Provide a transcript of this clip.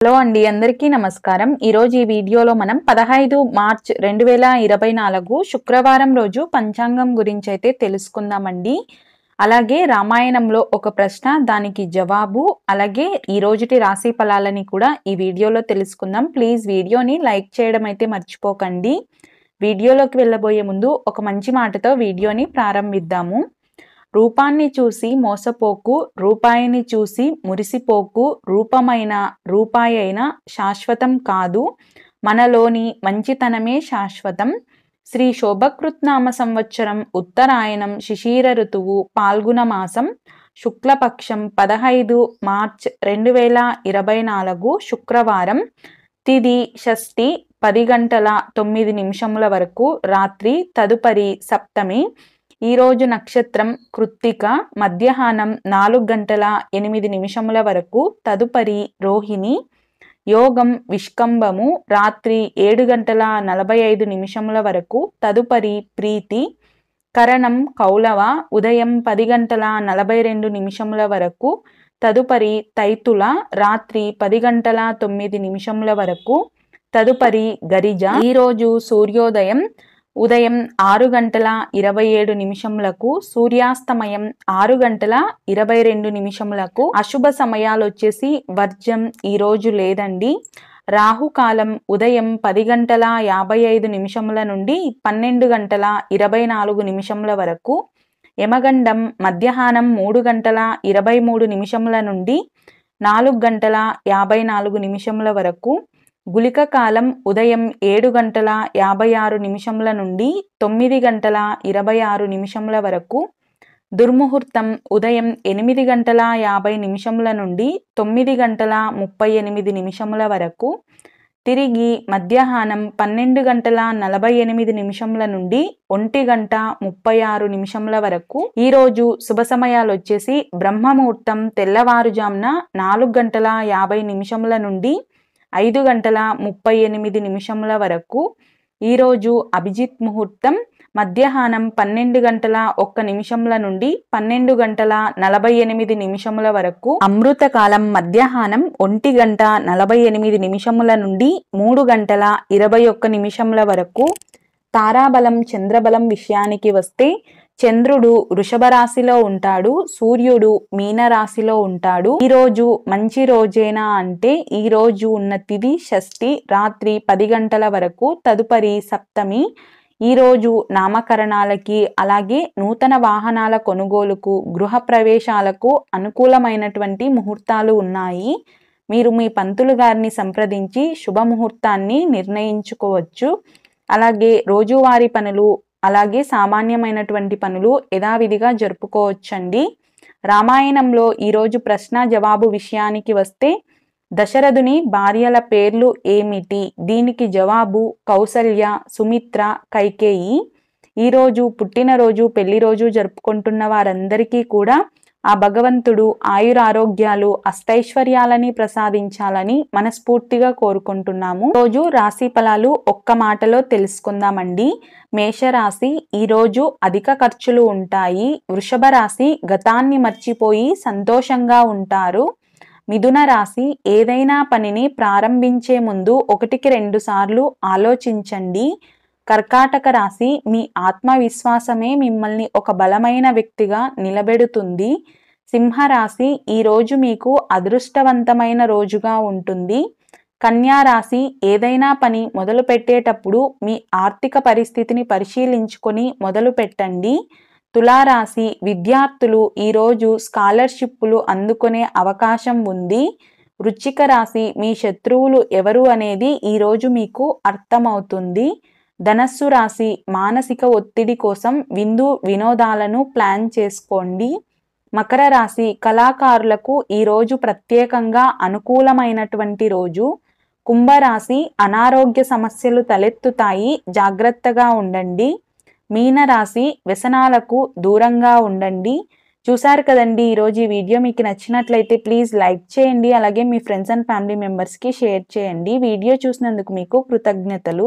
Hello అండి, అందరికీ నమస్కారం. ఈరోజు ఈ వీడియోలో మనం 15 మార్చ్ 2024 శుక్రవారం రోజు పంచాంగం గురించి అయితే తెలుసుకుందామండి. అలాగే రామాయణంలో ఒక ప్రశ్న, దానికి జవాబు, అలాగే ఈ రోజుటి రాశి ఫలాలని కూడా ఈ వీడియోలో తెలుసుకుందాం. ప్లీజ్ వీడియోని లైక్ చేయడం అయితే మర్చిపోకండి. వీడియోలోకి వెళ్ళబోయే ముందు ఒక మంచి మాటతో వీడియోని ప్రారంభిద్దాము. రూపాన్ని చూసి మోసపోకు, రూపాయిని చూసి మురిసిపోకు, రూపమైన రూపాయి అయినా శాశ్వతం కాదు, మనలోని మంచితనమే శాశ్వతం. శ్రీ శోభకృత్నామ సంవత్సరం ఉత్తరాయణం శిశిర ఋతువు పాల్గొన మాసం శుక్లపక్షం 15 మార్చ్ 2024 శుక్రవారం. తిది షష్ఠి 10 గంటల 9 నిమిషముల వరకు రాత్రి, తదుపరి సప్తమి. ఈరోజు నక్షత్రం కృత్తిక, మధ్యాహ్నం 4 గంటల 8 నిమిషముల వరకు, తదుపరి రోహిణి. యోగం విష్కంభము, రాత్రి 7 గంటల 45 నిమిషముల వరకు, తదుపరి ప్రీతి. కరణం కౌలవ, ఉదయం 10 గంటల 42 నిమిషముల వరకు, తదుపరి తైతుల, రాత్రి 10 గంటల 9 నిమిషముల వరకు, తదుపరి గరిజ. ఈరోజు సూర్యోదయం ఉదయం 6 గంటల 27 నిమిషములకు, సూర్యాస్తమయం 6 గంటల 22 నిమిషములకు. అశుభ సమయాలు వచ్చేసి వర్జం ఈరోజు లేదండి. రాహుకాలం ఉదయం 10 గంటల 55 నిమిషముల నుండి 12 గంటల 24 నిమిషముల వరకు. యమగండం మధ్యాహ్నం 3 గంటల 23 నిమిషముల నుండి 4 గంటల 54 నిమిషముల వరకు. గుళిక కాలం ఉదయం 7 గంటల 56 నిమిషముల నుండి 9 గంటల 26 నిమిషముల వరకు. దుర్ముహూర్తం ఉదయం 8 గంటల 50 నిమిషముల నుండి 9 గంటల 38 నిమిషముల వరకు. తిరిగి మధ్యాహ్నం 12 గంటల 48 నిమిషముల నుండి 1 గంట 36 నిమిషముల వరకు. ఈరోజు శుభ సమయాలు వచ్చేసి బ్రహ్మముహూర్తం తెల్లవారుజామున 4 గంటల 50 నిమిషముల నుండి 5 గంటల 38 నిమిషముల వరకు. ఈరోజు అభిజిత్ ముహూర్తం మధ్యాహ్నం 12 గంటల 1 నిమిషముల నుండి 12 గంటల 48 నిమిషముల వరకు. అమృతకాలం మధ్యాహ్నం 1 గంట 48 నిమిషముల నుండి 3 గంటల 21 నిమిషముల వరకు. తారాబలం చంద్రబలం విషయానికి వస్తే, చంద్రుడు వృషభ రాశిలో ఉంటాడు, సూర్యుడు మీన రాశిలో ఉంటాడు. ఈరోజు మంచి రోజేనా అంటే, ఈరోజు ఉన్న తిది షష్ఠి, రాత్రి 10 గంటల వరకు, తదుపరి సప్తమి. ఈరోజు నామకరణాలకి, అలాగే నూతన వాహనాల కొనుగోలుకు, గృహ ప్రవేశాలకు అనుకూలమైనటువంటి ముహూర్తాలు ఉన్నాయి. మీరు మీ పంతులు గారిని సంప్రదించి శుభముహూర్తాన్ని నిర్ణయించుకోవచ్చు. అలాగే రోజువారీ పనులు, అలాగే సామాన్యమైనటువంటి పనులు యథావిధిగా జరుపుకోవచ్చండి. రామాయణంలో ఈరోజు ప్రశ్న జవాబు విషయానికి వస్తే, దశరథుని భార్యల పేర్లు ఏమిటి? దీనికి జవాబు కౌసల్య, సుమిత్ర, కైకేయి. ఈరోజు పుట్టినరోజు, పెళ్లి రోజు జరుపుకుంటున్న వారందరికీ కూడా ఆ భగవంతుడు ఆయురారోగ్యాలు, అష్టైశ్వర్యాలని ప్రసాదించాలని మనస్ఫూర్తిగా కోరుకుంటున్నాము. రోజు రాశి ఫలాలు ఒక్క మాటలో తెలుసుకుందామండి. మేషరాశి ఈరోజు అధిక ఖర్చులు ఉంటాయి. వృషభ రాశి గతాన్ని మర్చిపోయి సంతోషంగా ఉంటారు. మిథున రాశి ఏదైనా పనిని ప్రారంభించే ముందు 1-2 సార్లు ఆలోచించండి. కర్కాటక రాశి మీ ఆత్మవిశ్వాసమే మిమ్మల్ని ఒక బలమైన వ్యక్తిగా నిలబెడుతుంది. సింహరాశి ఈరోజు మీకు అదృష్టవంతమైన రోజుగా ఉంటుంది. కన్యా రాశి ఏదైనా పని మొదలు పెట్టేటప్పుడు మీ ఆర్థిక పరిస్థితిని పరిశీలించుకొని మొదలు పెట్టండి. తులారాశి విద్యార్థులు ఈరోజు స్కాలర్షిప్లు అందుకునే అవకాశం ఉంది. వృశ్చిక రాశి మీ శత్రువులు ఎవరు అనేది ఈరోజు మీకు అర్థమవుతుంది. ధనస్సు రాశి మానసిక ఒత్తిడి కోసం విందు వినోదాలను ప్లాన్ చేసుకోండి. మకర రాశి కళాకారులకు ఈరోజు ప్రత్యేకంగా అనుకూలమైనటువంటి రోజు. కుంభరాశి అనారోగ్య సమస్యలు తలెత్తుతాయి, జాగ్రత్తగా ఉండండి. మీనరాశి వ్యసనాలకు దూరంగా ఉండండి. చూసారు కదండి, ఈరోజు ఈ వీడియో మీకు నచ్చినట్లయితే ప్లీజ్ లైక్ చేయండి, అలాగే మీ ఫ్రెండ్స్ అండ్ ఫ్యామిలీ మెంబర్స్కి షేర్ చేయండి. వీడియో చూసినందుకు మీకు కృతజ్ఞతలు.